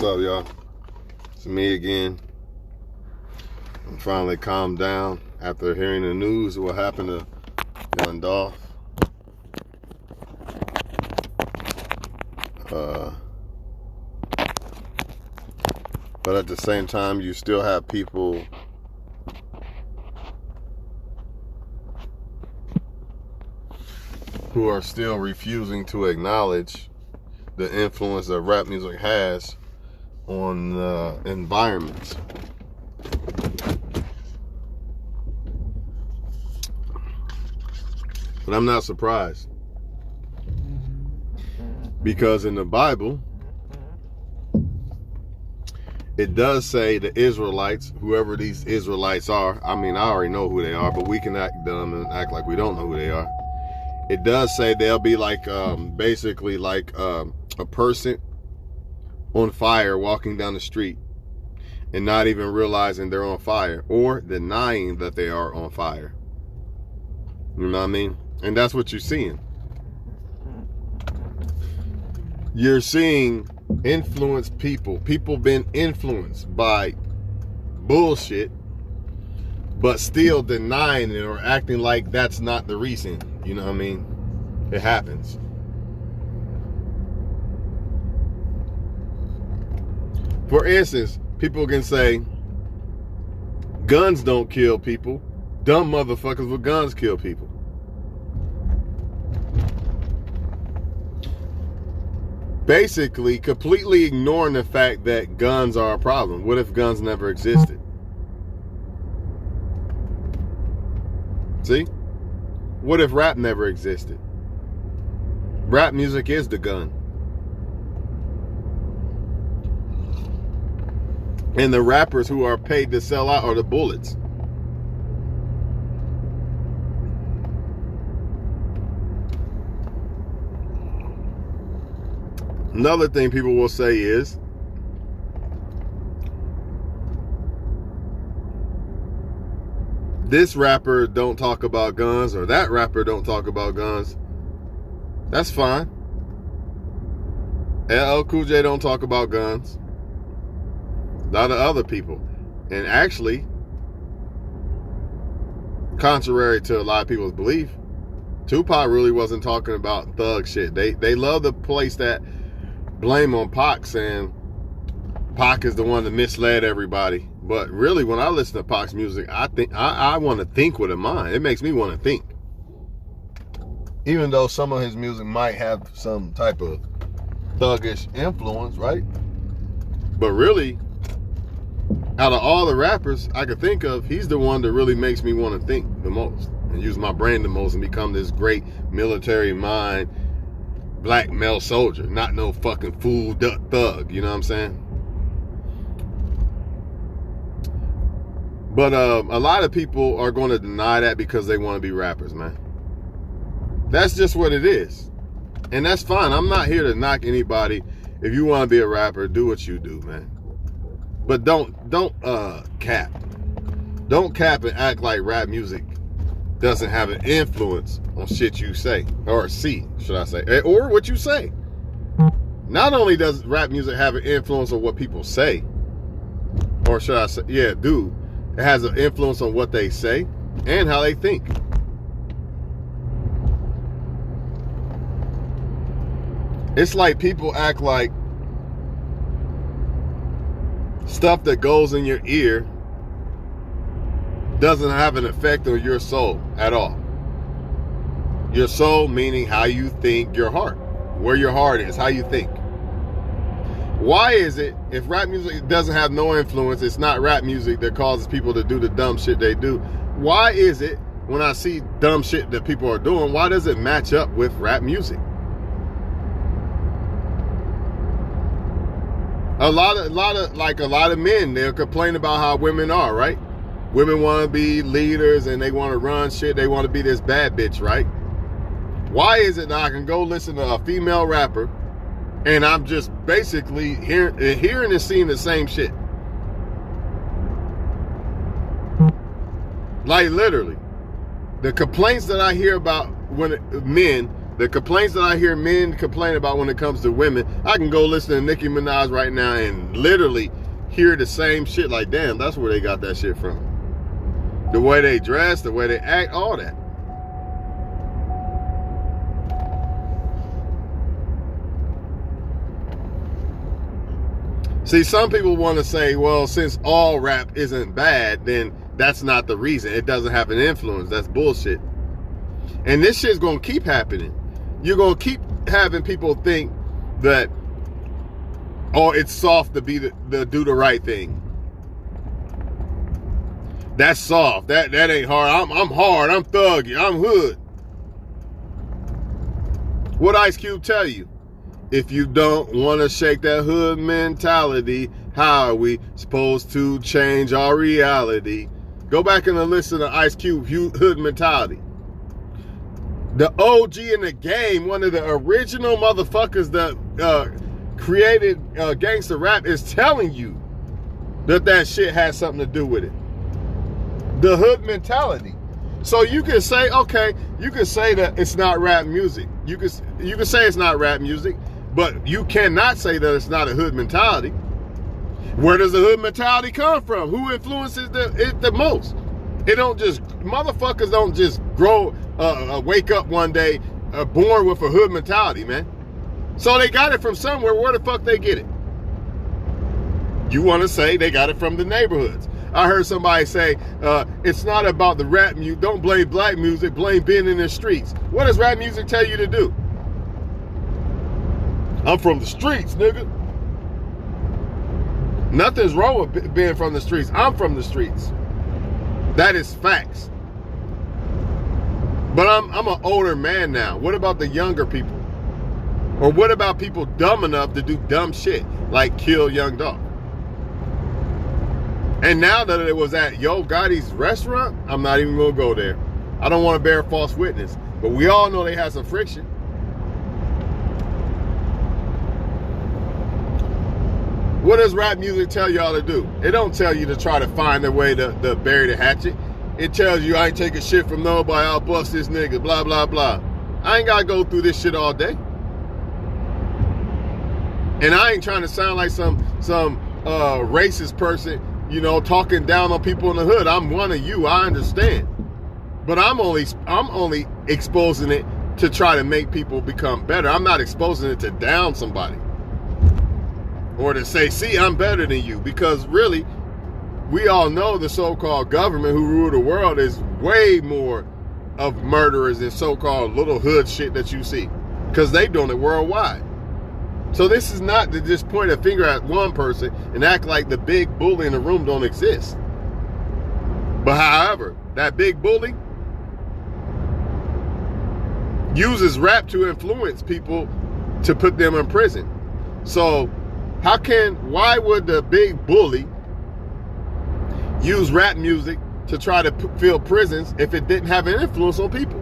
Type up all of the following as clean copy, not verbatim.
What's up, y'all? It's me again. I'm finally calmed down after hearing the news of what happened to young Dolph. But at the same time, you still have people who are still refusing to acknowledge the influence that rap music has on environments. But I'm not surprised, because in the Bible it does say the Israelites, whoever these Israelites are, I mean, I already know who they are, but we can act dumb and act like we don't know who they are. It does say they'll be like basically like a person on fire walking down the street and not even realizing they're on fire, or denying that they are on fire. You know what I mean? And that's what you're seeing. You're seeing influenced people been influenced by bullshit, but still denying it or acting like that's not the reason. You know what I mean? It happens. For instance, people can say guns don't kill people. Dumb motherfuckers with guns kill people. Basically, completely ignoring the fact that guns are a problem. What if guns never existed? See? What if rap never existed? Rap music is the gun. And the rappers who are paid to sell out are the bullets. Another thing people will say is, this rapper don't talk about guns, or that rapper don't talk about guns. That's fine. LL Cool J don't talk about guns. A lot of other people. And actually, contrary to a lot of people's belief, Tupac really wasn't talking about thug shit. They love to place that blame on Pac, saying Pac is the one that misled everybody. But really, when I listen to Pac's music, I think I want to think with a mind. It makes me want to think. Even though some of his music might have some type of thuggish influence, right? But really, out of all the rappers I could think of, he's the one that really makes me want to think the most and use my brain the most and become this great military mind black male soldier, not no fucking fool thug. You know what I'm saying? But a lot of people are going to deny that because they want to be rappers, man. That's just what it is. And that's fine. I'm not here to knock anybody. If you want to be a rapper, do what you do, man. But don't cap. Don't cap and act like rap music doesn't have an influence on shit you say, or see, should I say, or what you say. Not only does rap music have an influence on what people say, or should I say, yeah, dude, it has an influence on what they say and how they think. It's like people act like stuff that goes in your ear doesn't have an effect on your soul at all. Your soul meaning how you think, your heart. Where your heart is, how you think. Why is it, if rap music doesn't have no influence, it's not rap music that causes people to do the dumb shit they do? Why is it, when I see dumb shit that people are doing, why does it match up with rap music? A lot of men, they'll complain about how women are, right? Women want to be leaders and they want to run shit. They want to be this bad bitch, right? Why is it that I can go listen to a female rapper and I'm just basically hearing and seeing the same shit? Like literally, the complaints that I hear about when men The complaints that I hear men complain about when it comes to women, I can go listen to Nicki Minaj right now and literally hear the same shit. Like, damn, that's where they got that shit from. The way they dress, the way they act, all that. See, some people want to say, well, since all rap isn't bad, then that's not the reason. It doesn't have an influence. That's bullshit. And this shit's going to keep happening. You're going to keep having people think that, oh, it's soft to be the do the right thing. That's soft. That ain't hard. I'm hard. I'm thuggy. I'm hood. What Ice Cube tell you? If you don't want to shake that hood mentality, how are we supposed to change our reality? Go back and listen to Ice Cube hood mentality. The OG in the game, one of the original motherfuckers that created gangster rap, is telling you that shit has something to do with it. The hood mentality. So you can say, okay, you can say that it's not rap music. You can say it's not rap music, but you cannot say that it's not a hood mentality. Where does the hood mentality come from? Who influences it the most? It don't just, motherfuckers don't just grow, wake up one day born with a hood mentality, man. So they got it from somewhere. Where the fuck they get it? You want to say they got it from the neighborhoods. I heard somebody say, it's not about the rap music. Don't blame black music, blame being in the streets. What does rap music tell you to do? I'm from the streets, nigga. Nothing's wrong with being from the streets. I'm from the streets. That is facts. But I'm an older man now. What about the younger people? Or what about people dumb enough to do dumb shit like kill young Dolph? And now that it was at Yo Gotti's restaurant, I'm not even gonna go there. I don't want to bear false witness. But we all know they had some friction. What does rap music tell y'all to do? It don't tell you to try to find a way to bury the hatchet. It tells you I ain't taking shit from nobody, I'll bust this nigga, blah, blah, blah. I ain't gotta go through this shit all day. And I ain't trying to sound like some racist person, you know, talking down on people in the hood. I'm one of you, I understand. But I'm only exposing it to try to make people become better. I'm not exposing it to down somebody. Or to say, see, I'm better than you. Because really, we all know the so-called government who rule the world is way more of murderers than so-called little hood shit that you see. Because they doing it worldwide. So this is not to just point a finger at one person and act like the big bully in the room don't exist. But however, that big bully uses rap to influence people to put them in prison. So why would the big bully use rap music to try to fill prisons if it didn't have an influence on people?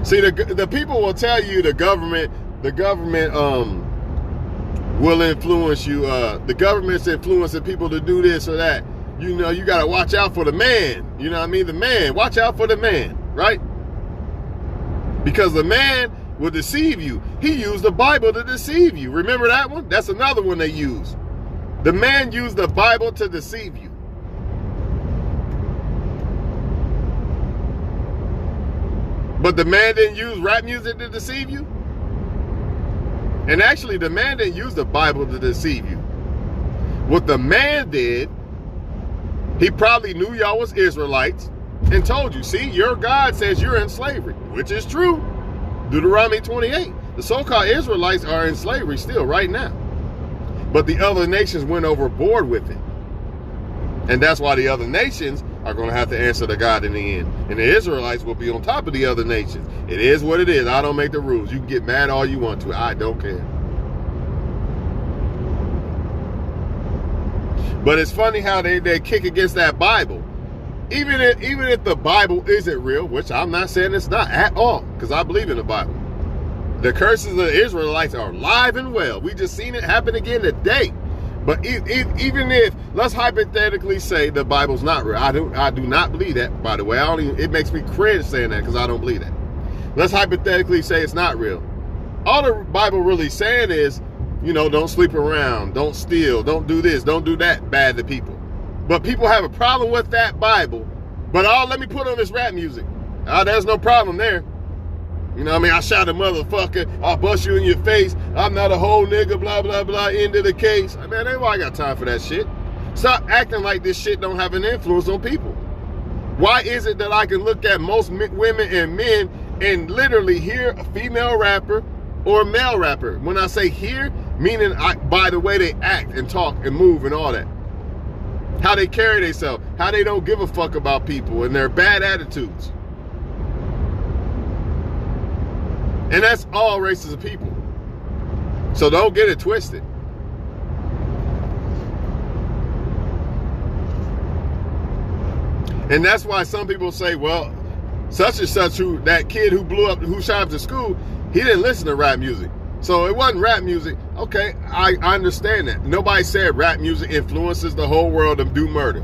See, the people will tell you the government will influence you. The government's influencing people to do this or that. You know, you got to watch out for the man. You know what I mean? The man. Watch out for the man, right? Because the man will deceive you. He used the Bible to deceive you. Remember that one? That's another one they use. The man used the Bible to deceive you. But the man didn't use rap music to deceive you? And actually, the man didn't use the Bible to deceive you. What the man did, he probably knew y'all was Israelites and told you, see, your God says you're in slavery, which is true. Deuteronomy 28. The so-called Israelites are in slavery still right now. But the other nations went overboard with it. And that's why the other nations are going to have to answer to God in the end. And the Israelites will be on top of the other nations. It is what it is. I don't make the rules. You can get mad all you want to. I don't care. But it's funny how they kick against that Bible. Even if the Bible isn't real, which I'm not saying it's not at all, because I believe in the Bible. The curses of the Israelites are alive and well. We just seen it happen again today. But even if, let's hypothetically say the Bible's not real. I do not believe that, by the way. It makes me cringe saying that because I don't believe that. Let's hypothetically say it's not real. All the Bible really saying is, don't sleep around, don't steal, don't do this, don't do that bad to people. But people have a problem with that Bible. But let me put on this rap music. There's no problem there. I shot a motherfucker. I'll bust you in your face. I'm not a whole nigga, blah, blah, blah, end of the case. Man, ain't why I got time for that shit. Stop acting like this shit don't have an influence on people. Why is it that I can look at most women and men and literally hear a female rapper or a male rapper? When I say hear, meaning by the way they act and talk and move and all that. How they carry themselves, how they don't give a fuck about people and their bad attitudes. And that's all races of people. So don't get it twisted. And that's why some people say, well, such and such, that kid who blew up, who shot up the school, he didn't listen to rap music. So it wasn't rap music. Okay, I understand that. Nobody said rap music influences the whole world to do murder.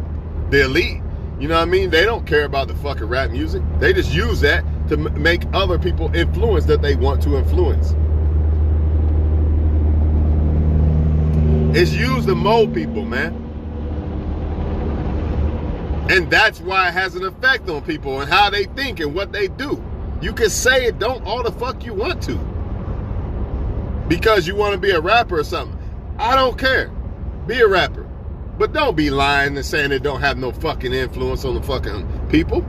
The elite, they don't care about the fucking rap music. They just use that to make other people influence that they want to influence. It's used to mold people, man. And that's why it has an effect on people and how they think and what they do. You can say it don't all the fuck you want to. Because you want to be a rapper or something. I don't care. Be a rapper. But don't be lying and saying it don't have no fucking influence on the fucking people.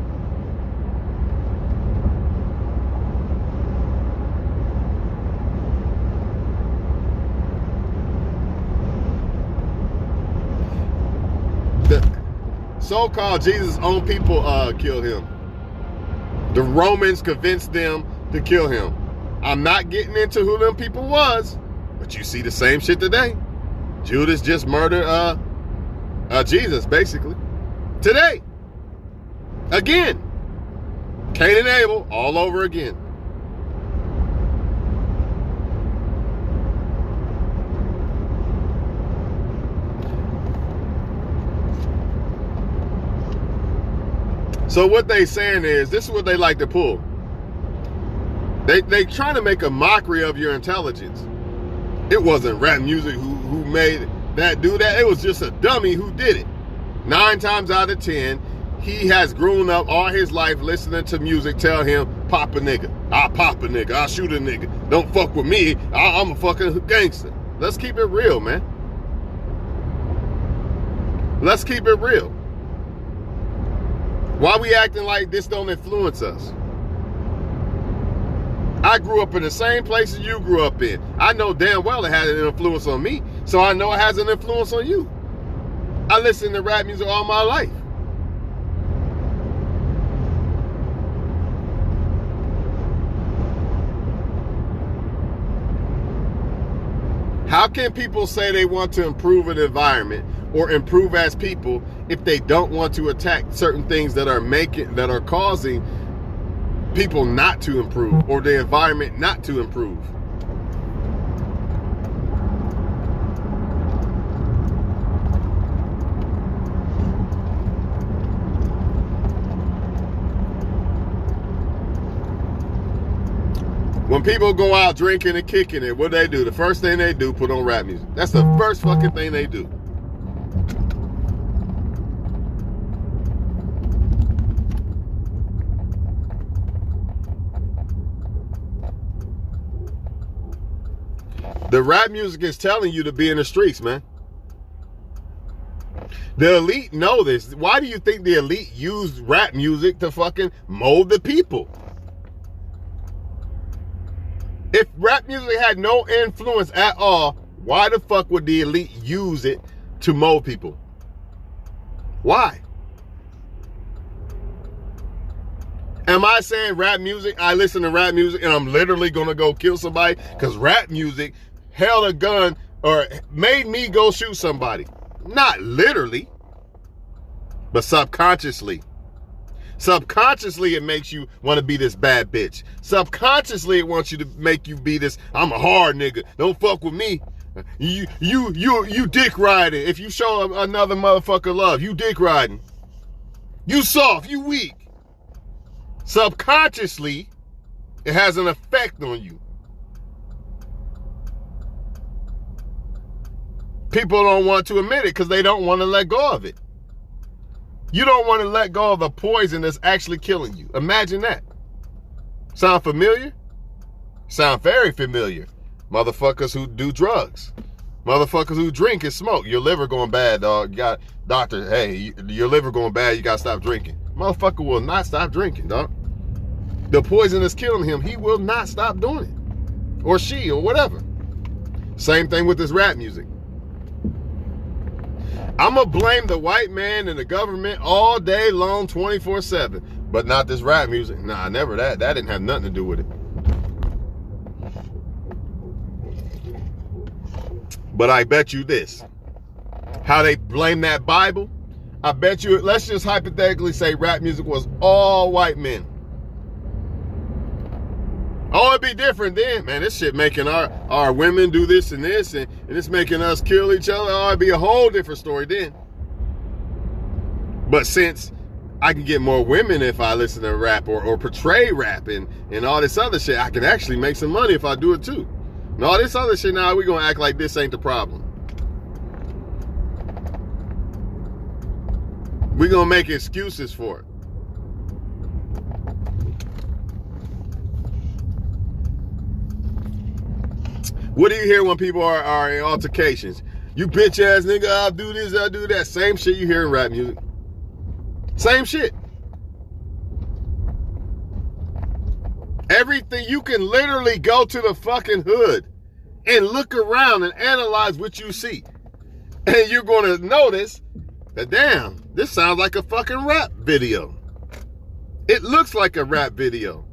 The so-called Jesus' own people killed him. The Romans convinced them to kill him. I'm not getting into who them people was, but you see the same shit today. Judas just murdered Jesus, basically. Today. Again. Cain and Abel, all over again. So what they saying is, this is what they like to pull. They trying to make a mockery of your intelligence. It wasn't rap music who made that do that. It was just a dummy who did it. 9 times out of 10, he has grown up all his life listening to music tell him, pop a nigga. I'll pop a nigga. I'll shoot a nigga. Don't fuck with me. I'm a fucking gangster. Let's keep it real, man. Let's keep it real. Why we acting like this don't influence us? I grew up in the same places you grew up in. I know damn well it had an influence on me, so I know it has an influence on you. I listened to rap music all my life. How can people say they want to improve an environment or improve as people if they don't want to attack certain things that are causing people not to improve or the environment not to improve? When people go out drinking and kicking it, what they do? The first thing they do, put on rap music. That's the first fucking thing they do. The rap music is telling you to be in the streets, man. The elite know this. Why do you think the elite use rap music to fucking mold the people? If rap music had no influence at all, why the fuck would the elite use it to mold people? Why? Am I saying rap music, I listen to rap music and I'm literally gonna go kill somebody because rap music held a gun or made me go shoot somebody? Not literally, but subconsciously. Subconsciously, it makes you want to be this bad bitch. Subconsciously, it wants you to make you be this, I'm a hard nigga. Don't fuck with me. You dick riding. If you show another motherfucker love, you dick riding. You soft, you weak. Subconsciously, it has an effect on you. People don't want to admit it because they don't want to let go of it. You don't want to let go of the poison that's actually killing you. Imagine that. Sound familiar? Sound very familiar. Motherfuckers who do drugs. Motherfuckers who drink and smoke. Your liver going bad, dog. You got, doctor, hey, your liver going bad, you got to stop drinking. Motherfucker will not stop drinking, dog. The poison is killing him. He will not stop doing it. Or she, or whatever. Same thing with this rap music. I'm going to blame the white man and the government all day long, 24/7. But not this rap music. Nah, never that. That didn't have nothing to do with it. But I bet you this. How they blame that Bible, I bet you, let's just hypothetically say rap music was all white men. Oh, it'd be different then. Man, this shit making our women do this and this, and it's making us kill each other. Oh, it'd be a whole different story then. But since I can get more women if I listen to rap or portray rap and all this other shit, I can actually make some money if I do it too. And all this other shit, now we're going to act like this ain't the problem. We're going to make excuses for it. What do you hear when people are in altercations? You bitch ass nigga, I'll do this, I'll do that. Same shit you hear in rap music. Same shit. Everything, you can literally go to the fucking hood and look around and analyze what you see. And you're going to notice that, damn, this sounds like a fucking rap video. It looks like a rap video.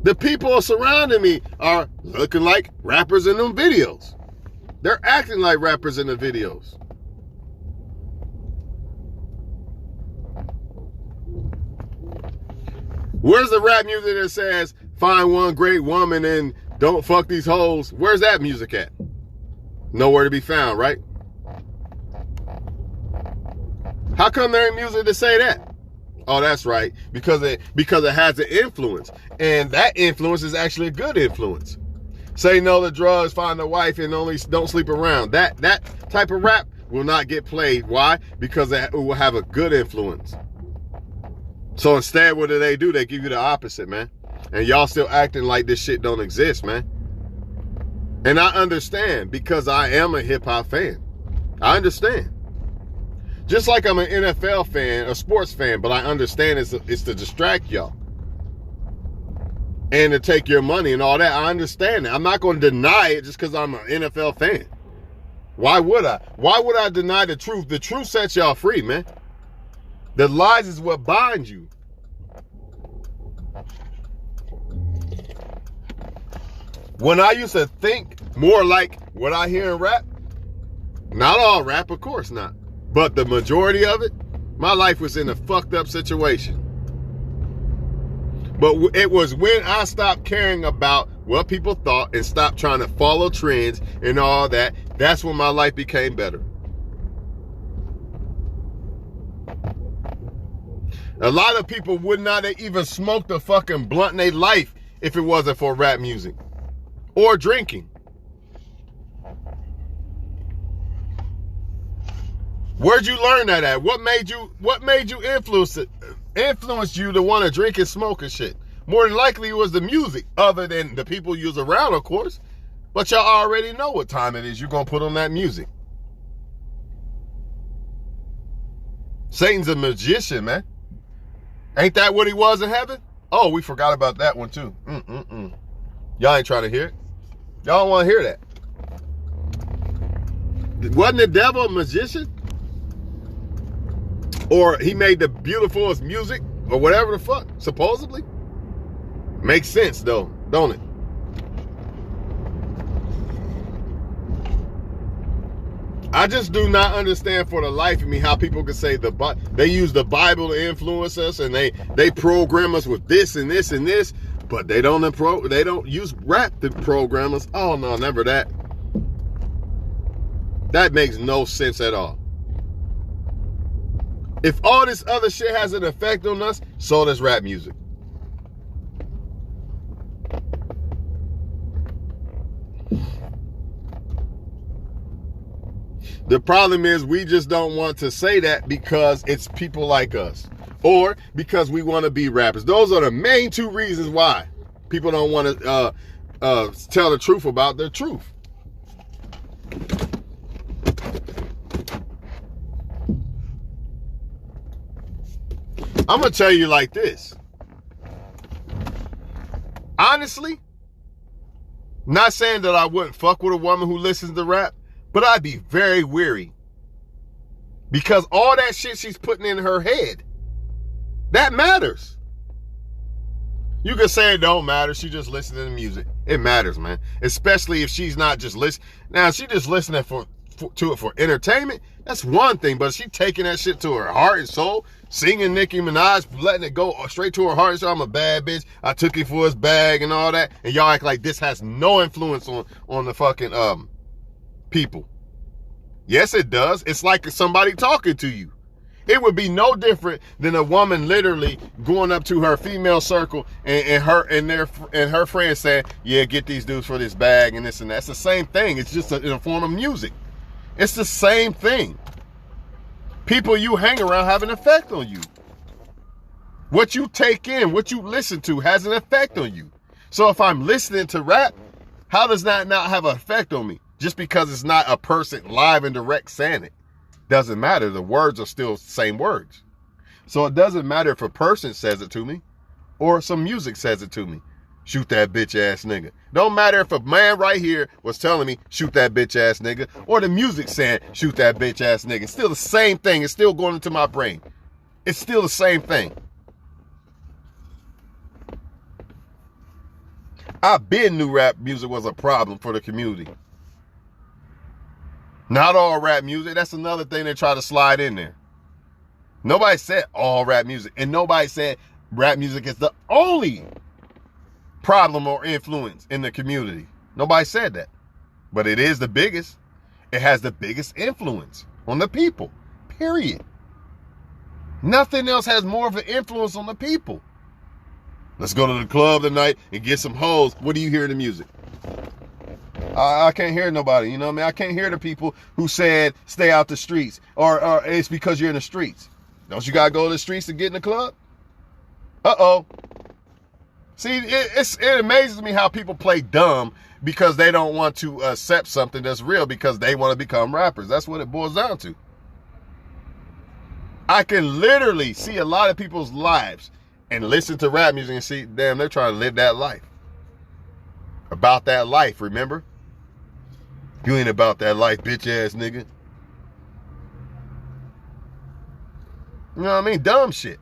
The people surrounding me are looking like rappers in them videos. They're acting like rappers in the videos. Where's the rap music that says, find one great woman and don't fuck these hoes? Where's that music at? Nowhere to be found, right? How come there ain't music to say that? Oh, that's right. Because it has an influence. And that influence is actually a good influence. Say no to drugs, find a wife, and only don't sleep around. That type of rap will not get played. Why? Because it will have a good influence. So instead, what do? They give you the opposite, man. And y'all still acting like this shit don't exist, man. And I understand because I am a hip hop fan. I understand. Just like I'm an NFL fan, a sports fan, but I understand it's to distract y'all. And to take your money and all that. I understand that. I'm not going to deny it just because I'm an NFL fan. Why would I? Why would I deny the truth? The truth sets y'all free, man. The lies is what binds you. When I used to think more like what I hear in rap, not all rap, of course not, but the majority of it, my life was in a fucked up situation. But it was when I stopped caring about what people thought and stopped trying to follow trends and all that, that's when my life became better. A lot of people would not even smoke the fucking blunt in their life if it wasn't for rap music or drinking. Where'd you learn that at? What made you influence you to want to drink and smoke and shit? More than likely it was the music, other than the people you was around, of course. But y'all already know what time it is you're gonna put on that music. Satan's a magician, man. Ain't that what he was in heaven? Oh, we forgot about that one too. Y'all ain't trying to hear it. Y'all don't want to hear that. Wasn't the devil a magician? Or he made the beautifulest music or whatever the fuck, supposedly? Makes sense though, don't it? I just do not understand for the life of me how people can say they use the Bible to influence us and they program us with this and this and this, but they don't use rap to program us. Oh no, never that. That makes no sense at all. If all this other shit has an effect on us, so does rap music. The problem is we just don't want to say that because it's people like us, or because we want to be rappers. Those are the main two reasons why people don't want to tell the truth about their truth. I'm going to tell you like this. Honestly, not saying that I wouldn't fuck with a woman who listens to rap, but I'd be very weary. Because all that shit she's putting in her head, that matters. You can say it don't matter. She just listening to music. It matters, man. Especially if she's not just listening. Now, if she just listening to it for entertainment, that's one thing. But she taking that shit to her heart and soul, singing Nicki Minaj, letting it go straight to her heart and soul. I'm a bad bitch. I took it for his bag and all that. And y'all act like this has no influence on the fucking people. Yes, it does. It's like somebody talking to you. It would be no different than a woman literally going up to her female circle and her friends saying, yeah, get these dudes for this bag and this and that. It's the same thing. It's just in a form of music. It's the same thing. People you hang around have an effect on you. What you take in, what you listen to has an effect on you. So if I'm listening to rap, how does that not have an effect on me? Just because it's not a person live and direct saying it. Doesn't matter. The words are still the same words. So it doesn't matter if a person says it to me or some music says it to me. Shoot that bitch ass nigga. Don't matter if a man right here was telling me shoot that bitch ass nigga or the music saying shoot that bitch ass nigga. It's still the same thing. It's still going into my brain. It's still the same thing. I been knew rap music was a problem for the community. Not all rap music. That's another thing they try to slide in there. Nobody said all rap music. And nobody said rap music is the only problem or influence in the community. Nobody said that. But it is the biggest. It has the biggest influence on the people. Period. Nothing else has more of an influence on the people. Let's go to the club tonight and get some hoes. What do you hear in the music? I can't hear nobody, you know what I mean? I can't hear the people who said stay out the streets or it's because you're in the streets. Don't you gotta go to the streets to get in the club? Uh-oh. See, it amazes me how people play dumb because they don't want to accept something that's real because they want to become rappers. That's what it boils down to. I can literally see a lot of people's lives and listen to rap music and see, damn, they're trying to live that life. About that life, remember? You ain't about that life, bitch ass nigga. You know what I mean? Dumb shit.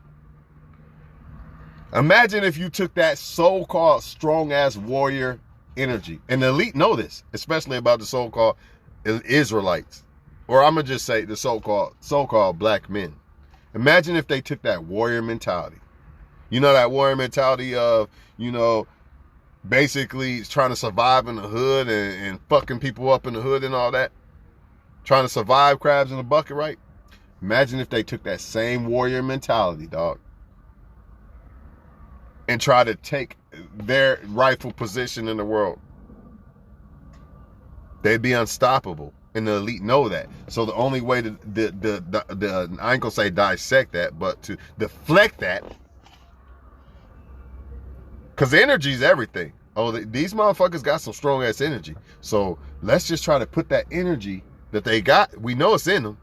Imagine if you took that so-called strong-ass warrior energy. And the elite know this, especially about the so-called Israelites. Or I'm going to just say the so-called black men. Imagine if they took that warrior mentality. You know, that warrior mentality of, you know, basically trying to survive in the hood and fucking people up in the hood and all that. Trying to survive crabs in a bucket, right? Imagine if they took that same warrior mentality, dog, and try to take their rightful position in the world. They'd be unstoppable. And the elite know that. So the only way to, I ain't gonna say dissect that, but to deflect that, because energy is everything. Oh, these motherfuckers got some strong ass energy. So let's just try to put that energy that they got. We know it's in them,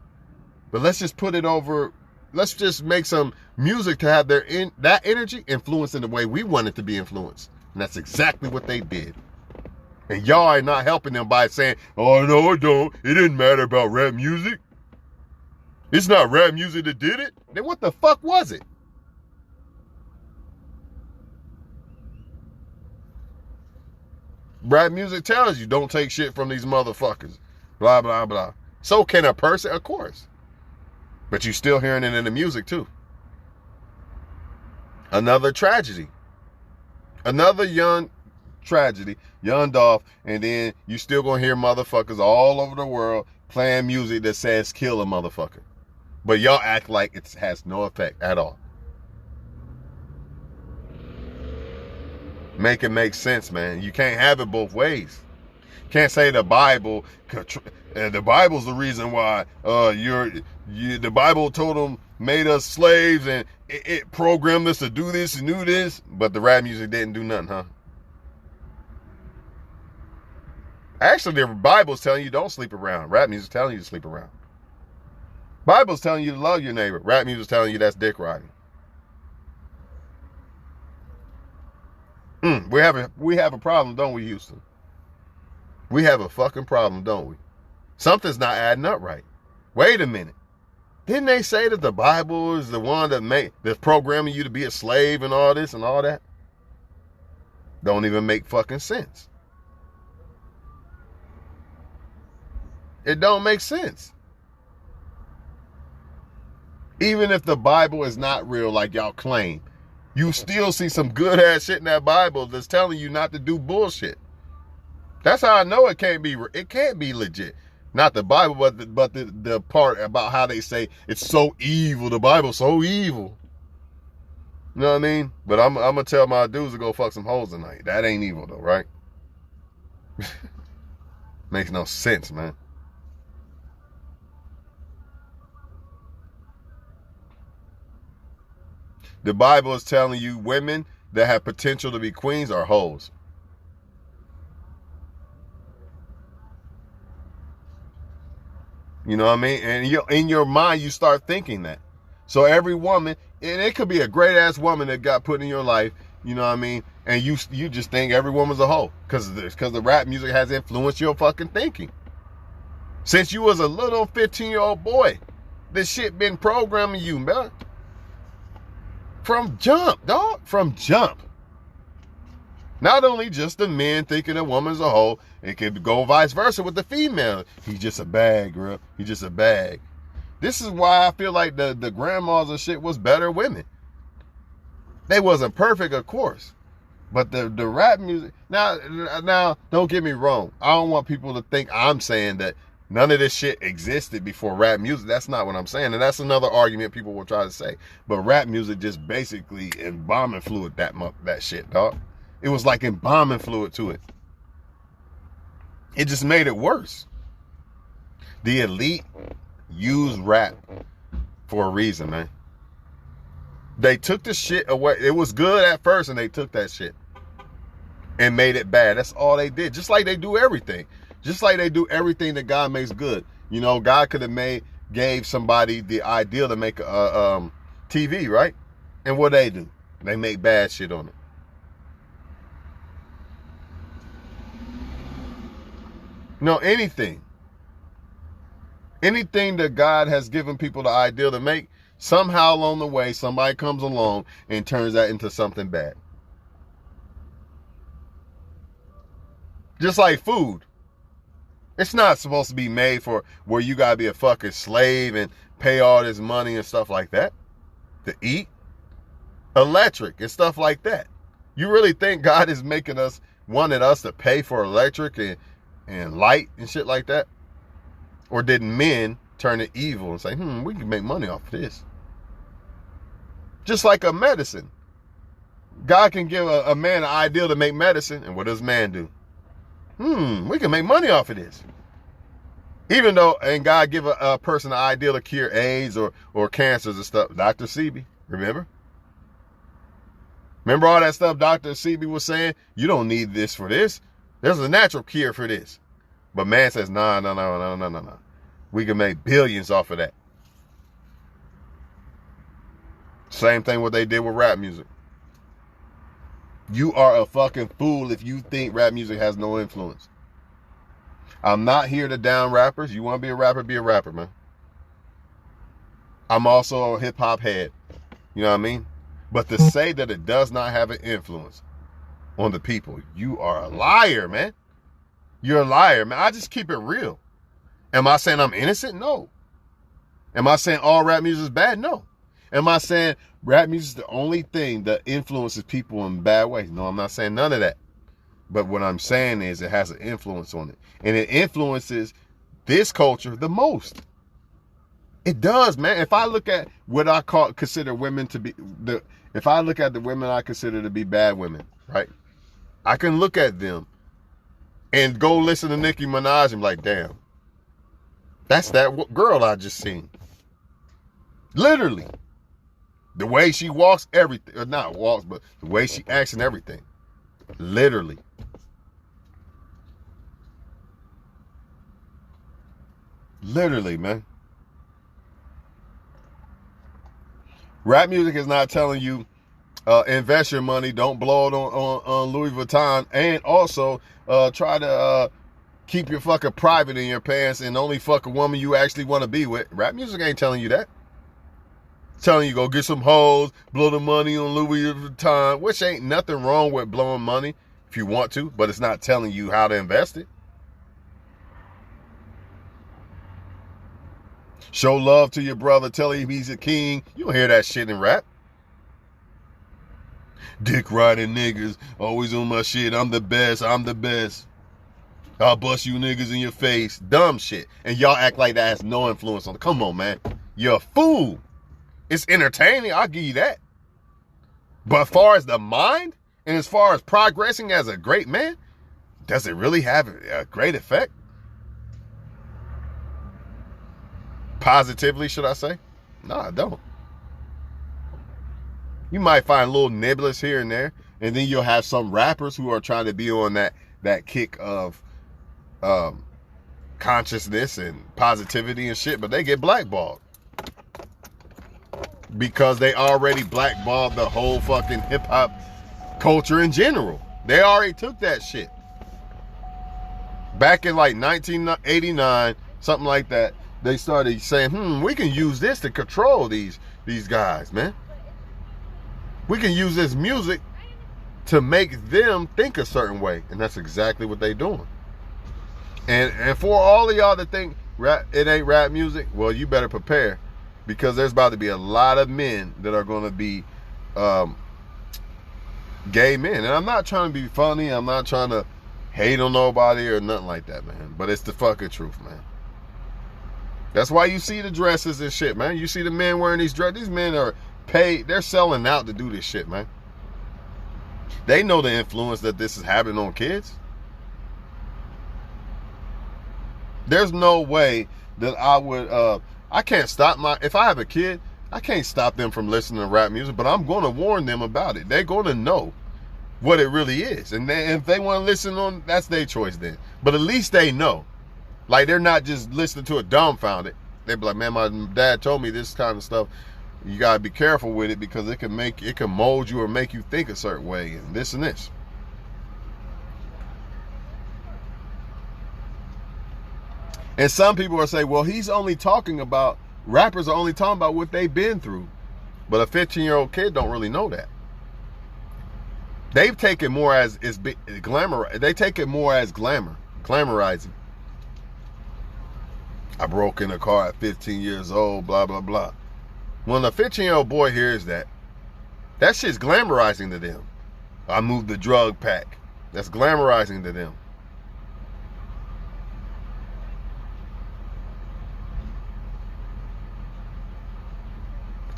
but let's just put it over. Let's just make some music to have that energy influence in the way we want it to be influenced. And that's exactly what they did. And y'all are not helping them by saying, oh, no, it don't. It didn't matter about rap music. It's not rap music that did it. Then what the fuck was it? Rap music tells you don't take shit from these motherfuckers. Blah, blah, blah. So can a person, of course. But you're still hearing it in the music too. Another tragedy. Another young tragedy. Young Dolph. And then you still gonna hear motherfuckers all over the world playing music that says kill a motherfucker. But y'all act like it has no effect at all. Make it make sense, man. You can't have it both ways. Can't say the Bible. The Bible's the reason why the Bible told them, made us slaves, and it programmed us to do this and do this, but the rap music didn't do nothing, huh? Actually, the Bible's telling you don't sleep around. Rap music's telling you to sleep around. Bible's telling you to love your neighbor. Rap music's telling you that's dick riding. We have a problem, don't we, Houston? We have a fucking problem, don't we? Something's not adding up right. Wait a minute. Didn't they say that the Bible is the one that's programming you to be a slave and all this and all that? Don't even make fucking sense. It don't make sense. Even if the Bible is not real like y'all claim, you still see some good ass shit in that Bible that's telling you not to do bullshit. That's how I know it can't be legit. Not the Bible, but the part about how they say it's so evil. The Bible's so evil. You know what I mean? But I'm gonna tell my dudes to go fuck some hoes tonight. That ain't evil though, right? Makes no sense, man. The Bible is telling you women that have potential to be queens are hoes. You know what I mean? And in your mind, you start thinking that. So every woman, and it could be a great ass woman that got put in your life, you know what I mean? And you just think every woman's a hoe because the rap music has influenced your fucking thinking. Since you was a little 15-year-old boy, this shit been programming you, man. From jump, dog. From jump. Not only just the men thinking a woman's a hoe, it could go vice versa with the female. He's just a bag, girl. He's just a bag. This is why I feel like the grandmas and shit was better women. They wasn't perfect, of course. But the rap music... Now, don't get me wrong. I don't want people to think I'm saying that none of this shit existed before rap music. That's not what I'm saying. And that's another argument people will try to say. But rap music just basically embalming fluid that shit, dog. It was like embalming fluid to it. It just made it worse. The elite used rap for a reason, man. They took the shit away. It was good at first, and they took that shit and made it bad. That's all they did. Just like they do everything. Just like they do everything that God makes good. You know, God could have gave somebody the idea to make a TV, right? And what they do? They make bad shit on it. No, anything that God has given people the idea to make, somehow along the way, somebody comes along and turns that into something bad. Just like food. It's not supposed to be made for where you gotta be a fucking slave and pay all this money and stuff like that to eat. Electric and stuff like that. You really think God is wanted us to pay for electric and light and shit like that? Or did men turn it evil and say, we can make money off of this? Just like a medicine. God can give a man an idea to make medicine, and what does man do? We can make money off of this. Even though, and God give a person an idea to cure AIDS or cancers and stuff. Dr. Sebi, remember? Remember all that stuff Dr. Sebi was saying? You don't need this for this. There's a natural cure for this. But man says, no. We can make billions off of that. Same thing what they did with rap music. You are a fucking fool if you think rap music has no influence. I'm not here to down rappers. You want to be a rapper, man. I'm also a hip hop head. You know what I mean? But to say that it does not have an influence on the people, you are a liar, man. You're a liar, man. I just keep it real. Am I saying I'm innocent? No. Am I saying all rap music is bad? No. Am I saying rap music is the only thing that influences people in bad ways? No, I'm not saying none of that. But what I'm saying is it has an influence on it. And it influences this culture the most. It does, man. If I look at what I consider women to be, if I look at the women I consider to be bad women, right? I can look at them and go listen to Nicki Minaj and be like, damn, that's that girl I just seen. Literally. The way she walks, everything, or not walks, but the way she acts and everything. Literally. Literally, man. Rap music is not telling you invest your money, don't blow it on Louis Vuitton, and also try to keep your fucking private in your pants and only fuck a woman you actually want to be with. Rap music ain't telling you that. It's telling you go get some hoes, blow the money on Louis Vuitton, which ain't nothing wrong with blowing money if you want to, but it's not telling you how to invest it. Show love to your brother, tell him he's a king. You don't hear that shit in rap. Dick riding niggas, always on my shit. I'm the best, I'm the best. I'll bust you niggas in your face. Dumb shit. And y'all act like that has no influence on it. Come on, man. You're a fool. It's entertaining, I'll give you that. But as far as the mind, and as far as progressing as a great man, does it really have a great effect? Positively, should I say? No, I don't. You might find little nibblers here and there, and then you'll have some rappers who are trying to be on that kick of consciousness and positivity and shit, but they get blackballed. Because they already blackballed the whole fucking hip-hop culture in general. They already took that shit. Back in like 1989, something like that, they started saying, we can use this to control these guys, man. We can use this music to make them think a certain way. And that's exactly what they doing. And for all of y'all that think it ain't rap music, well, you better prepare. Because there's about to be a lot of men that are going to be gay men. And I'm not trying to be funny. I'm not trying to hate on nobody or nothing like that, man. But it's the fucking truth, man. That's why you see the dresses and shit, man. You see the men wearing these dresses. These men are paid. They're selling out to do this shit, man. They know the influence that this is having on kids. There's no way that I would... I can't stop if I have a kid, I can't stop them from listening to rap music, but I'm going to warn them about it. They're going to know what it really is. And if they want to listen on, that's their choice then. But at least they know. Like, they're not just listening to it dumbfounded. They be like, man, my dad told me this kind of stuff. You got to be careful with it because it can mold you or make you think a certain way and this and this. And some people are saying, well, rappers are only talking about what they've been through. But a 15-year-old kid don't really know that. They've taken more as glamour. They take it more as glamorizing. I broke in a car at 15 years old, blah, blah, blah. When a 15-year-old boy hears that shit's glamorizing to them. I moved the drug pack. That's glamorizing to them.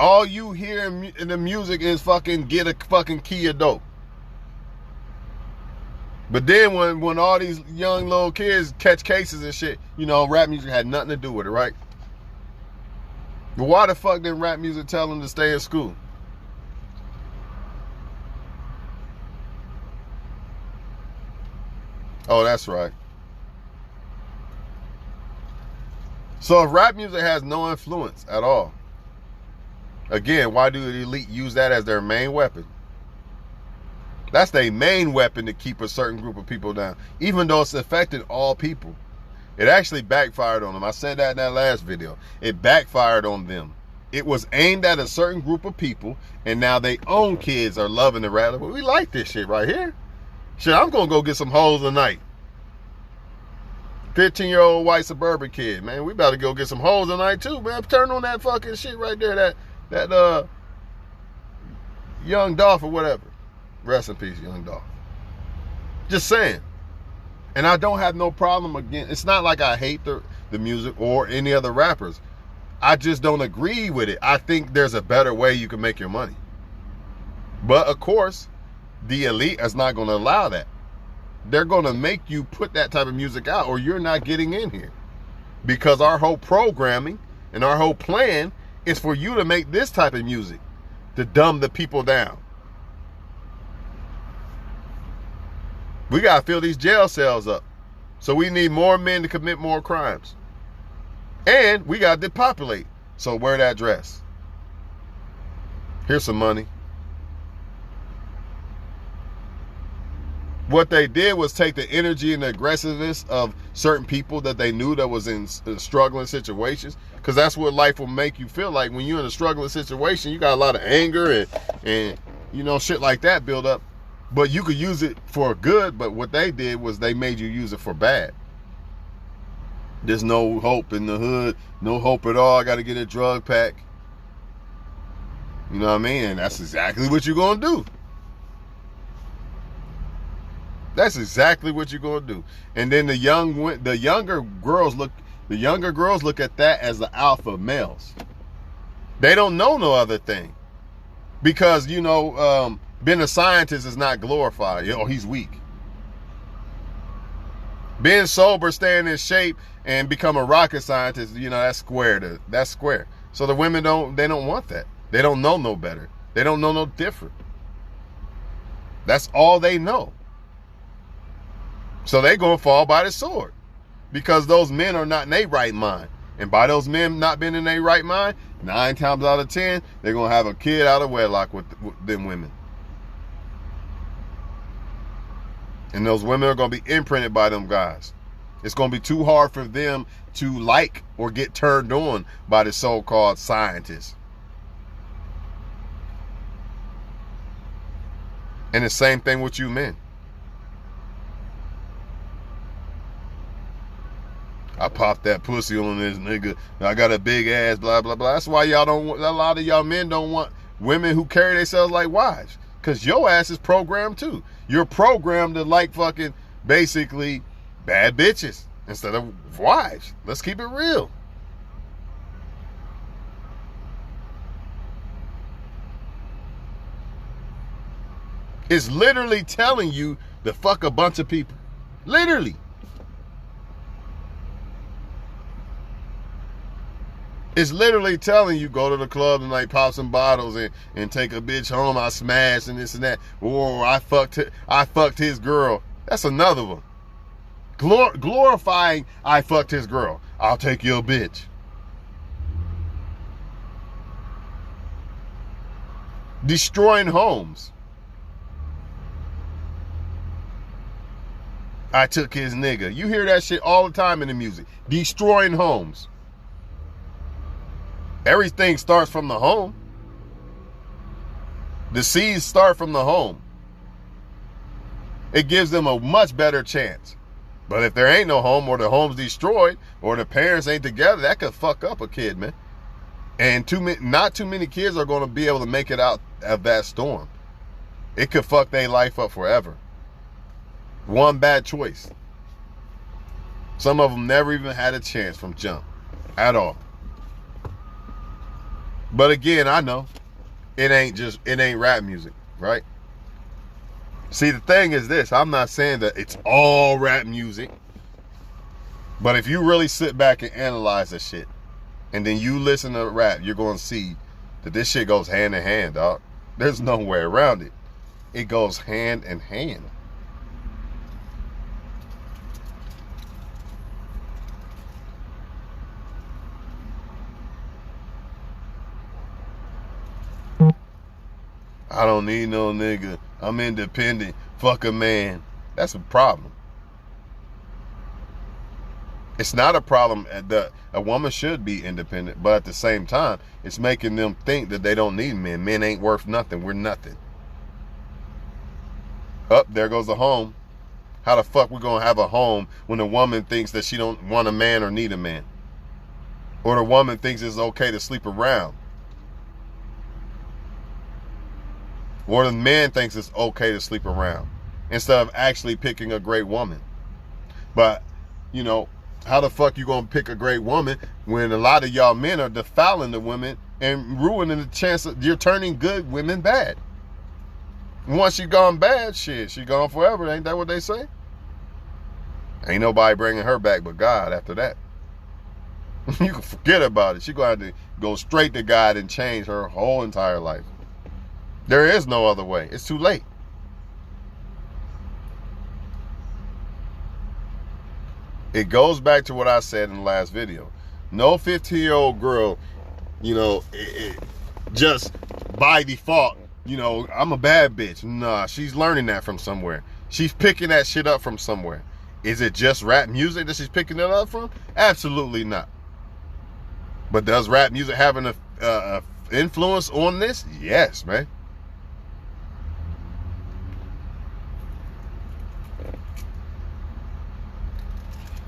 All you hear in the music is fucking get a fucking key of dope. But then when all these young little kids catch cases and shit, rap music had nothing to do with it, right? But why the fuck didn't rap music tell them to stay in school? Oh, that's right. So if rap music has no influence at all, again, why do the elite use that as their main weapon? That's their main weapon to keep a certain group of people down. Even though it's affected all people. It actually backfired on them. I said that in that last video. It backfired on them. It was aimed at a certain group of people, and now their own kids are loving the rap. Well, we like this shit right here. Shit, I'm going to go get some hoes tonight. 15-year-old white suburban kid, man. We about to go get some hoes tonight too, man. Turn on that fucking shit right there. That young Dolph or whatever. Rest in peace, young Dolph. Just saying. And I don't have no problem again. It's not like I hate the music or any other rappers. I just don't agree with it. I think there's a better way you can make your money. But of course, the elite is not going to allow that. They're going to make you put that type of music out or you're not getting in here. Because our whole programming and our whole plan is for you to make this type of music to dumb the people down. We got to fill these jail cells up. So we need more men to commit more crimes. And we got to depopulate. So wear that dress. Here's some money. What they did was take the energy and the aggressiveness of certain people that they knew that was in struggling situations, because that's what life will make you feel like when you're in a struggling situation. You got a lot of anger and you know, shit like that build up, but you could use it for good. But what they did was they made you use it for bad. There's no hope in the hood, no hope at all. I got to get a drug pack. You know what I mean? And that's exactly what you're gonna do. That's exactly what you're gonna do. And then the younger girls look at that as the alpha males. They don't know no other thing, because you know, being a scientist is not glorified. Oh, he's weak. Being sober, staying in shape, and become a rocket scientist, you know, that's square. That's square. So the women don't want that. They don't know no better. They don't know no different. That's all they know. So they gonna fall by the sword, because those men are not in their right mind. And by those men not being in their right mind, 9 times out of 10, they're gonna have a kid out of wedlock with them women. And those women are gonna be imprinted by them guys. It's gonna be too hard for them to like or get turned on by the so-called scientists. And the same thing with you men. I popped that pussy on this nigga. I got a big ass, blah, blah, blah. That's why y'all don't want, a lot of y'all men don't want women who carry themselves like wives. Because your ass is programmed too. You're programmed to like fucking basically bad bitches instead of wives. Let's keep it real. It's literally telling you to fuck a bunch of people. Literally. It's literally telling you, go to the club and like pop some bottles and take a bitch home. I smashed and this and that. Or I fucked his girl. That's another one. Glorifying I fucked his girl. I'll take your bitch. Destroying homes. I took his nigga. You hear that shit all the time in the music. Destroying homes. Everything starts from the home. The seeds start from the home. It gives them a much better chance. But if there ain't no home, or the home's destroyed, or the parents ain't together, that could fuck up a kid, man. And not too many kids are going to be able to make it out of that storm. It could fuck their life up forever. One bad choice. Some of them never even had a chance from jump at all. But again, I know it ain't rap music, right? See, the thing is this, I'm not saying that it's all rap music, but if you really sit back and analyze the shit, and then you listen to rap, you're going to see that this shit goes hand in hand, dog. There's no way around it. It goes hand in hand. I don't need no nigga. I'm independent. Fuck a man. That's a problem. It's not a problem that a woman should be independent, but at the same time, it's making them think that they don't need men. Men ain't worth nothing. We're nothing. Up there goes the home. How the fuck we gonna have a home when a woman thinks that she don't want a man or need a man? Or the woman thinks it's okay to sleep around? Or the man thinks it's okay to sleep around instead of actually picking a great woman. But, you know, How the fuck you gonna pick a great woman when a lot of y'all men are defiling the women and ruining the chance of you're turning good women bad? Once she gone bad, shit, she gone forever. Ain't that what they say? Ain't nobody bringing her back but God after that. You can forget about it. She gonna have to go straight to God and change her whole entire life. There is no other way. It's too late. It goes back to what I said in the last video. No 15-year-old girl, just by default, I'm a bad bitch. Nah, she's learning that from somewhere. She's picking that shit up from somewhere. Is it just rap music that she's picking it up from? Absolutely not. But does rap music have an influence on this? Yes, man.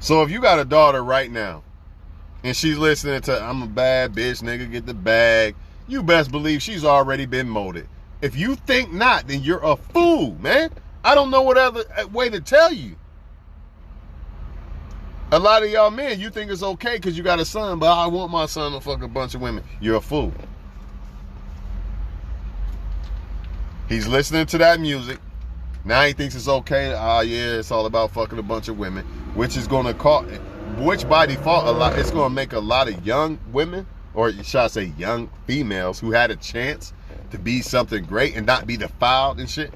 So if you got a daughter right now and she's listening to I'm a bad bitch, nigga, get the bag, you best believe she's already been molded. If you think not, then you're a fool, man. I don't know what other way to tell you. A lot of y'all men, you think it's okay because you got a son, but I want my son to fuck a bunch of women. You're a fool. He's listening to that music. Now he thinks it's okay. Yeah, it's all about fucking a bunch of women, which is going to cause, which by default, it's going to make a lot of young women, or should I say young females, who had a chance to be something great and not be defiled and shit.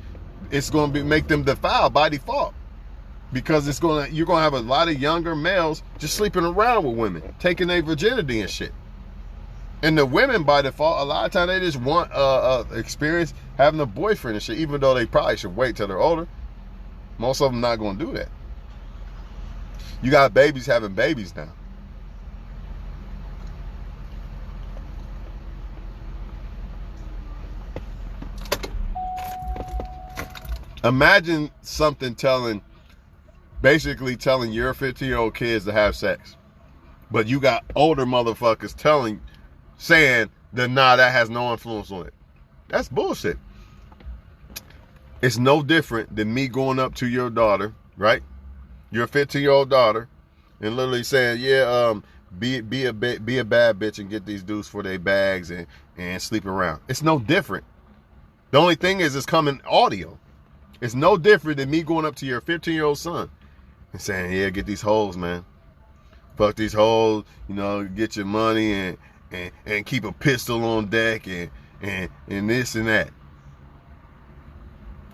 It's going to make them defiled by default. Because you're gonna have a lot of younger males just sleeping around with women, taking their virginity and shit. And the women, by default, a lot of times they just want experience having a boyfriend and shit, even though they probably should wait till they're older. Most of them not gonna do that. You got babies having babies now. Imagine something basically telling your 15-year-old kids to have sex. But you got older motherfuckers saying that nah, that has no influence on it. That's bullshit. It's no different than me going up to your daughter, right? Your 15-year-old daughter, and literally saying, yeah, be a bad bitch and get these dudes for their bags and sleep around. It's no different. The only thing is it's coming audio. It's no different than me going up to your 15-year-old son and saying, yeah, get these hoes, man. Fuck these hoes, get your money and keep a pistol on deck and this and that.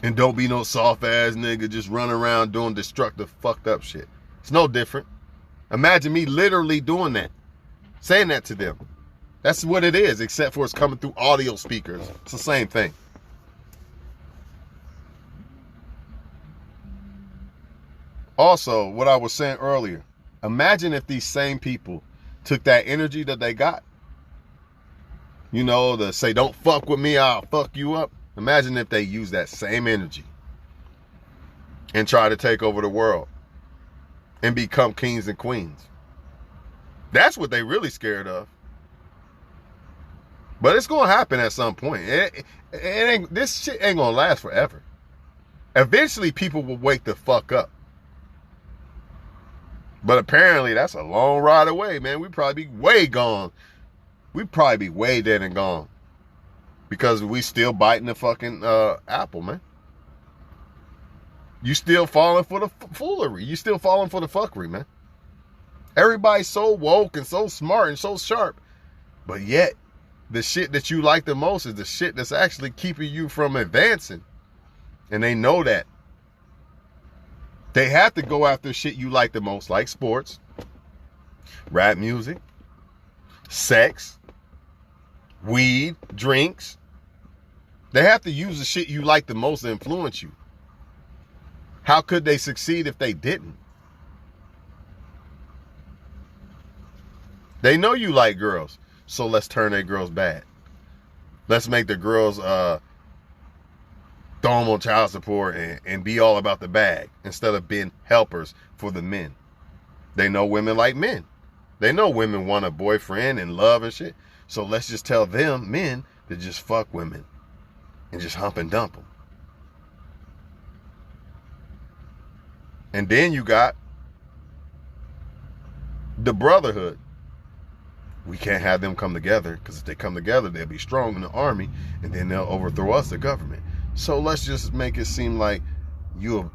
And don't be no soft ass nigga just run around doing destructive, fucked up shit. It's no different. Imagine me literally doing that. Saying that to them. That's what it is, except for it's coming through audio speakers. It's the same thing. Also, what I was saying earlier, imagine if these same people took that energy that they got, to say, don't fuck with me, I'll fuck you up. Imagine if they use that same energy and try to take over the world and become kings and queens. That's what they really scared of. But it's going to happen at some point. This shit ain't going to last forever. Eventually, people will wake the fuck up. But apparently, that's a long ride away, man. We'd probably be way gone. We'd probably be way dead and gone. Because we still biting the fucking apple, man. You still falling for the foolery. You still falling for the fuckery, man. Everybody's so woke and so smart and so sharp. But yet, the shit that you like the most is the shit that's actually keeping you from advancing. And they know that. They have to go after shit you like the most, like sports, rap music, sex, weed, drinks. They have to use the shit you like the most to influence you. How could they succeed if they didn't? They know you like girls, so let's turn their girls bad. Let's make the girls throw them on child support and be all about the bag instead of being helpers for the men. They know women like men. They know women want a boyfriend and love and shit. So let's just tell them, men, to just fuck women and just hump and dump them. And then you got The brotherhood. We can't have them come together, because if they come together, they'll be strong in the army, and then they'll overthrow us, the government. So let's just make it seem like you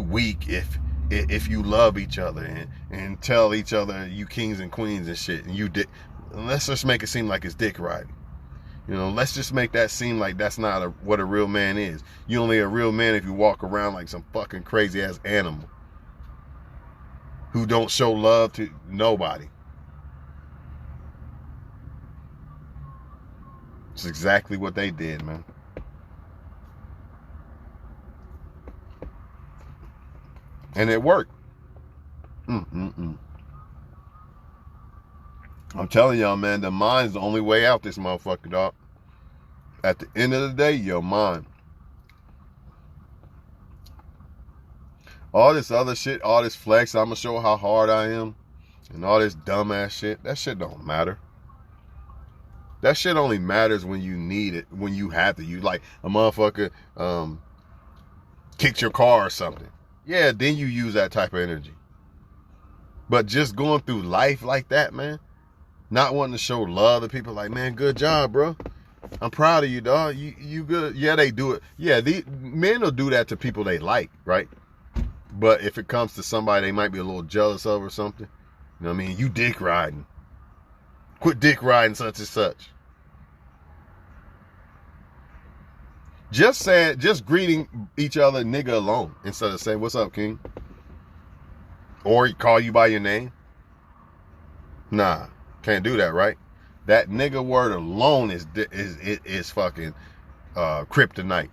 weak if you love each other and tell each other you kings and queens and shit, and you dick. Let's just make it seem like it's dick riding. You know, let's just make that seem like that's not what a real man is. You only a real man if you walk around like some fucking crazy ass animal who don't show love to nobody. It's exactly what they did, man. And it worked. I'm telling y'all, man, the mind's the only way out this motherfucker, dog. At the end of the day, your mind. All this other shit, all this flex, I'm gonna show how hard I am, and all this dumbass shit, that shit don't matter. That shit only matters when you need it, when you have to. You like a motherfucker kicked your car or something. Yeah, then you use that type of energy. But just going through life like that, man, not wanting to show love to people, like, man, good job, bro. I'm proud of you, dog. You good. Yeah, they do it. Yeah, men will do that to people they like, right? But if it comes to somebody they might be a little jealous of or something, you know what I mean? You dick riding. Quit dick riding such and such. Just greeting each other nigga alone instead of saying, what's up, king? Or call you by your name. Nah, can't do that, right? That nigga word alone is fucking kryptonite.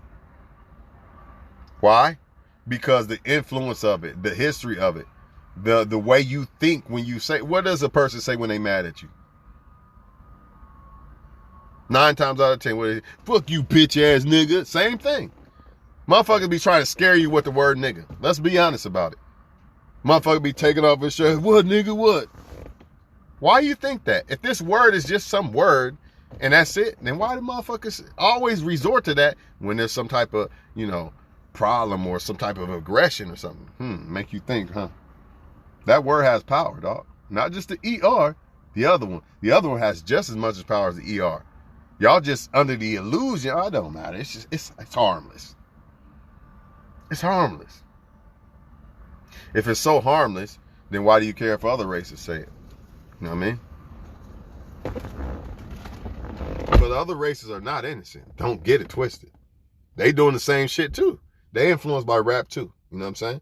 Why? Because the influence of it, the history of it, the way you think when you say, what does a person say when they mad at you? 9 times out of 10, fuck you, bitch ass nigga. Same thing. Motherfucker be trying to scare you with the word nigga. Let's be honest about it. Motherfucker be taking off his shirt. What, nigga, what? Why you think that? If this word is just some word and that's it, then why do motherfuckers always resort to that when there's some type of, problem or some type of aggression or something? Make you think, huh? That word has power, dog. Not just the ER, the other one. The other one has just as much power as the ER. Y'all just under the illusion, it don't matter. It's just, it's harmless. It's harmless. If it's so harmless, then why do you care if other races say it? You know what I mean? But other races are not innocent. Don't get it twisted. They doing the same shit too. They influenced by rap too. You know what I'm saying?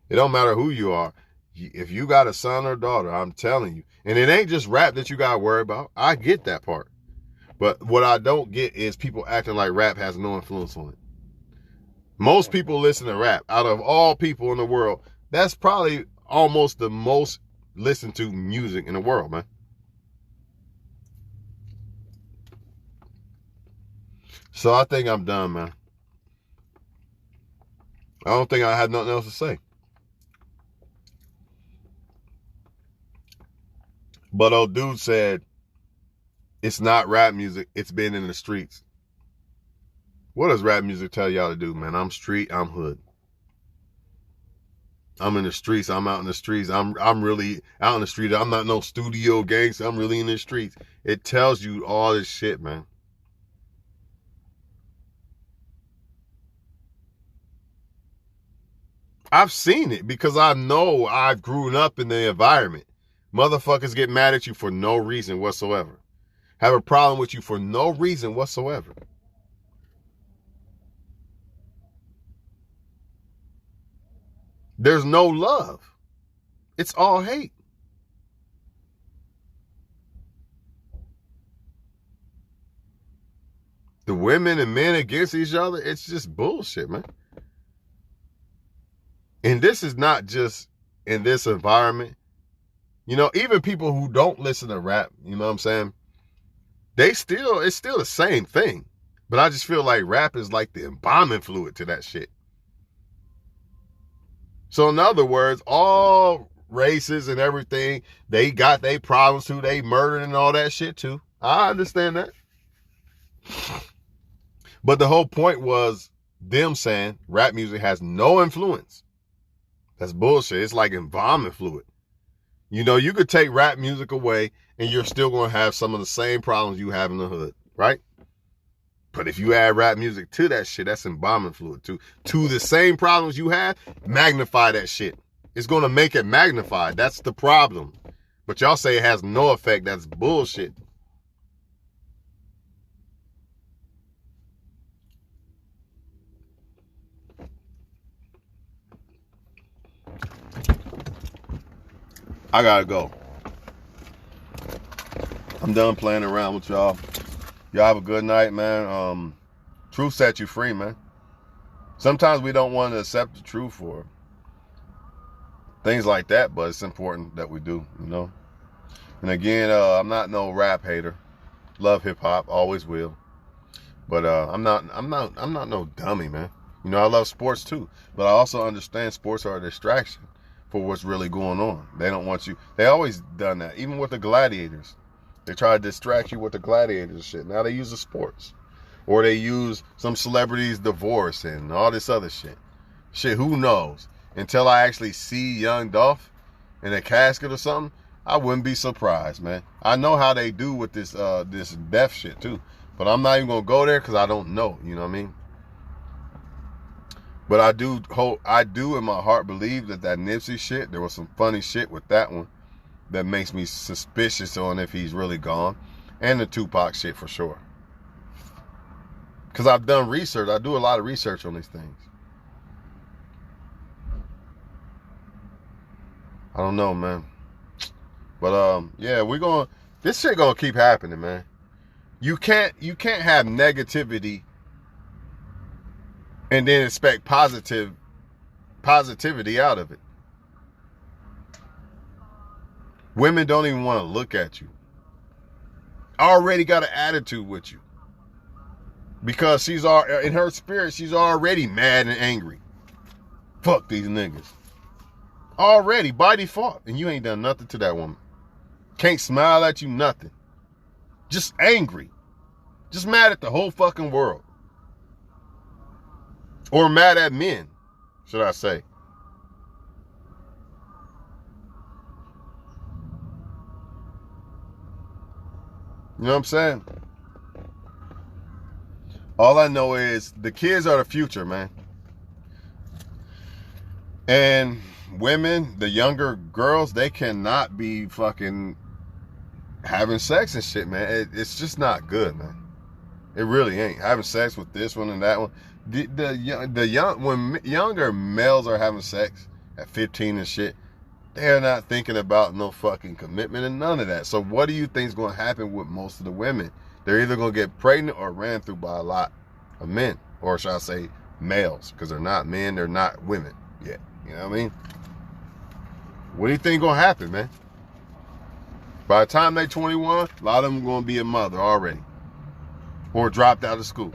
It don't matter who you are. If you got a son or daughter, I'm telling you. And it ain't just rap that you got to worry about. I get that part. But what I don't get is people acting like rap has no influence on it. Most people listen to rap. Out of all people in the world, that's probably almost the most listened to music in the world, man. So I think I'm done, man. I don't think I had nothing else to say. But old dude said, it's not rap music, it's been in the streets. What does rap music tell y'all to do, man? I'm street, I'm hood. I'm in the streets, I'm out in the streets. I'm really out in the street. I'm not no studio gangster, I'm really in the streets. It tells you all this shit, man. I've seen it because I know I've grown up in the environment. Motherfuckers get mad at you for no reason whatsoever. Have a problem with you for no reason whatsoever. There's no love. It's all hate. The women and men against each other, it's just bullshit, man. And this is not just in this environment. Even people who don't listen to rap, you know what I'm saying? It's still the same thing. But I just feel like rap is like the embalming fluid to that shit. So in other words, all races and everything, they got their problems too. They murdering and all that shit too. I understand that. But the whole point was them saying rap music has no influence. That's bullshit. It's like embalming fluid. You know, you could take rap music away and you're still going to have some of the same problems you have in the hood, right? But if you add rap music to that shit, that's embalming fluid too. To the same problems you have, magnify that shit. It's going to make it magnified. That's the problem. But y'all say it has no effect. That's bullshit. I gotta go. I'm done playing around with y'all. Y'all have a good night, man. Truth set you free, man. Sometimes we don't want to accept the truth for things like that, but it's important that we do, you know. And again, I'm not no rap hater. Love hip hop, always will. But I'm not no dummy, man. You know, I love sports too, but I also understand sports are a distraction for what's really going on. They don't want you. They always done that, even with the gladiators. They try to distract you with the gladiators and shit. Now they use the sports, or they use some celebrities' divorce and all this other shit. Shit, who knows? Until I actually see young Dolph in a casket or something, I wouldn't be surprised, man. I know how they do with this this death shit too, but I'm not even gonna go there because I don't know. You know what I mean? But I do in my heart believe that Nipsey shit, there was some funny shit with that one that makes me suspicious on if he's really gone. And the Tupac shit for sure. Because I've done research. I do a lot of research on these things. I don't know, man. But yeah, this shit gonna keep happening, man. You can't have negativity and then expect positivity out of it. Women don't even want to look at you. Already got an attitude with you. Because in her spirit, she's already mad and angry. Fuck these niggas. Already, by default. And you ain't done nothing to that woman. Can't smile at you, nothing. Just angry. Just mad at the whole fucking world. Or mad at men, should I say. You know what I'm saying? All I know is the kids are the future, man. And women, the younger girls, they cannot be fucking having sex and shit, man. It's just not good, man. It really ain't. Having sex with this one and that one. When younger males are having sex at 15 and shit, they're not thinking about no fucking commitment and none of that. So what do you think is going to happen with most of the women? They're either going to get pregnant or ran through by a lot of men. Or shall I say males? Because they're not men, they're not women yet. You know what I mean? What do you think going to happen, man? By the time they're 21, a lot of them are going to be a mother already. Or dropped out of school.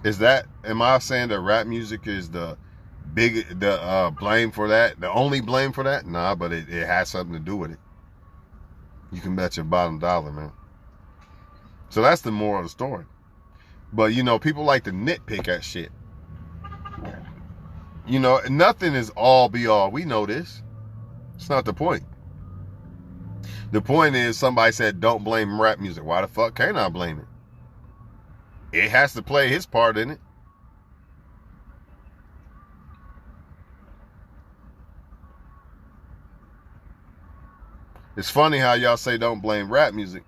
Am I saying that rap music is the blame for that? The only blame for that? Nah, but it has something to do with it. You can bet your bottom dollar, man. So that's the moral of the story. But, you know, people like to nitpick at shit. You know, nothing is all be all. We know this. It's not the point. The point is somebody said don't blame rap music. Why the fuck can't I blame it? It has to play his part in it. It's funny how y'all say don't blame rap music.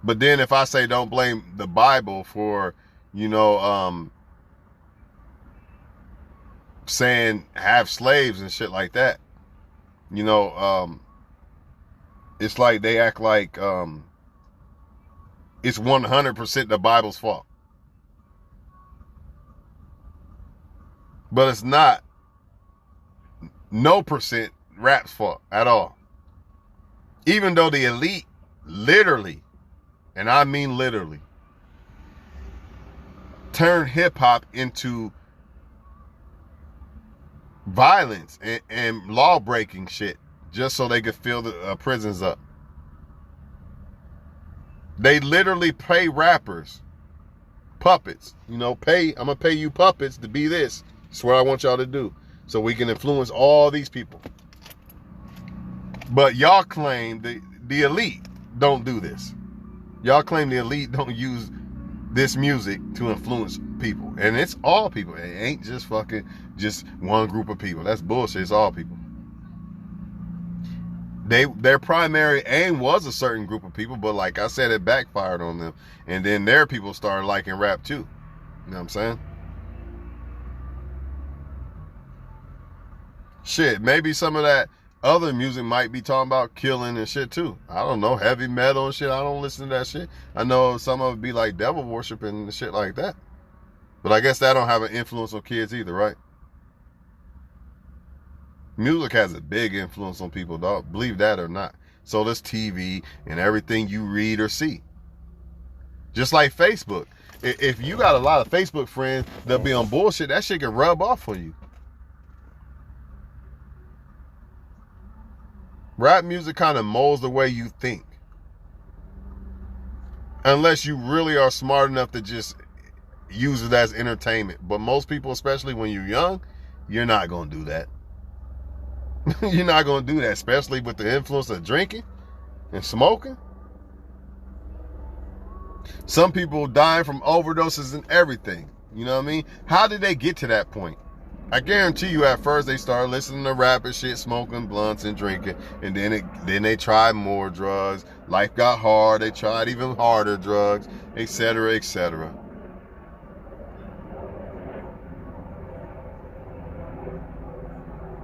But then if I say don't blame the Bible for, you know, saying have slaves and shit like that, you know, it's like they act like it's 100% the Bible's fault. But it's not no percent rap's fault at all. Even though the elite literally, and I mean literally, turned hip-hop into violence and law-breaking shit just so they could fill the prisons up. They literally pay rappers, puppets, you know, I'm going to pay you puppets to be this. That's what I want y'all to do. so we can influence all these people. But y'all claim the elite don't do this. Y'all claim the elite don't use this music to influence people. And it's all people. It ain't just one group of people. That's bullshit. It's all people. Their primary aim was a certain group of people, but like I said, it backfired on them. And then their people started liking rap too. You know what I'm saying? Shit, maybe some of that other music might be talking about killing and shit too. I don't know, heavy metal and shit. I don't listen to that shit. I know some of it be like devil worshiping and shit like that. But I guess that don't have an influence on kids either, right? Music has a big influence on people, dog. Believe that or not. So does TV and everything you read or see. Just like Facebook. If you got a lot of Facebook friends that be on bullshit, that shit can rub off on you. Rap music kind of molds the way you think. Unless you really are smart enough to just use it as entertainment. But most people, especially when you're young, you're not going to do that. You're not going to do that, especially with the influence of drinking and smoking. Some people dying from overdoses and everything. You know what I mean? How did they get to that point? I guarantee you at first they started listening to rap and shit, smoking blunts and drinking, and then they tried more drugs. Life got hard. They tried even harder drugs, etc., etc.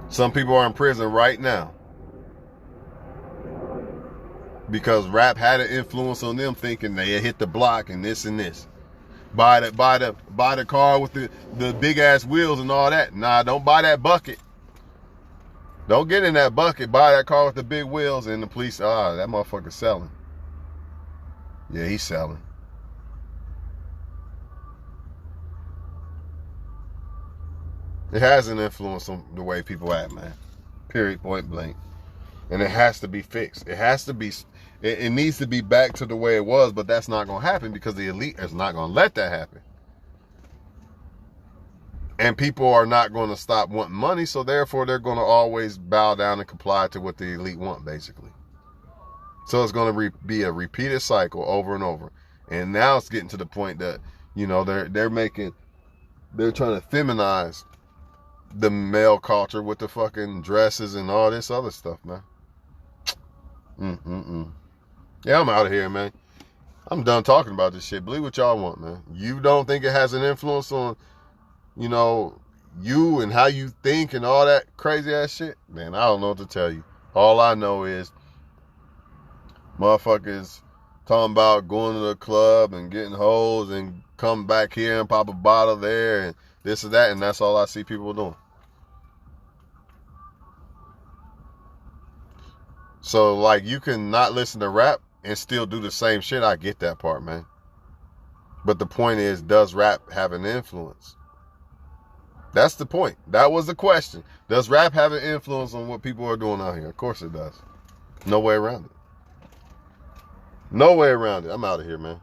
Some people are in prison right now because rap had an influence on them, thinking they had hit the block and this and this. Buy the car with the big ass wheels and all that. Nah, don't buy that bucket. Don't get in that bucket. Buy that car with the big wheels, and the police, that motherfucker's selling. Yeah, he's selling. It has an influence on the way people act, man. Period, point blank. And it has to be fixed. It needs to be back to the way it was, but that's not going to happen because the elite is not going to let that happen. And people are not going to stop wanting money, so therefore they're going to always bow down and comply to what the elite want, basically. So it's going to be a repeated cycle over and over. And now it's getting to the point that, you know, they're trying to feminize the male culture with the fucking dresses and all this other stuff, man. Yeah, I'm out of here, man. I'm done talking about this shit. Believe what y'all want, man. You don't think it has an influence on, you know, you and how you think and all that crazy ass shit? Man, I don't know what to tell you. All I know is motherfuckers talking about going to the club and getting hoes and come back here and pop a bottle there and this and that, and that's all I see people doing. So, like, you can not listen to rap and still do the same shit. I get that part, man. But the point is, does rap have an influence? That's the point. That was the question. Does rap have an influence on what people are doing out here? Of course it does. No way around it. No way around it. I'm out of here, man.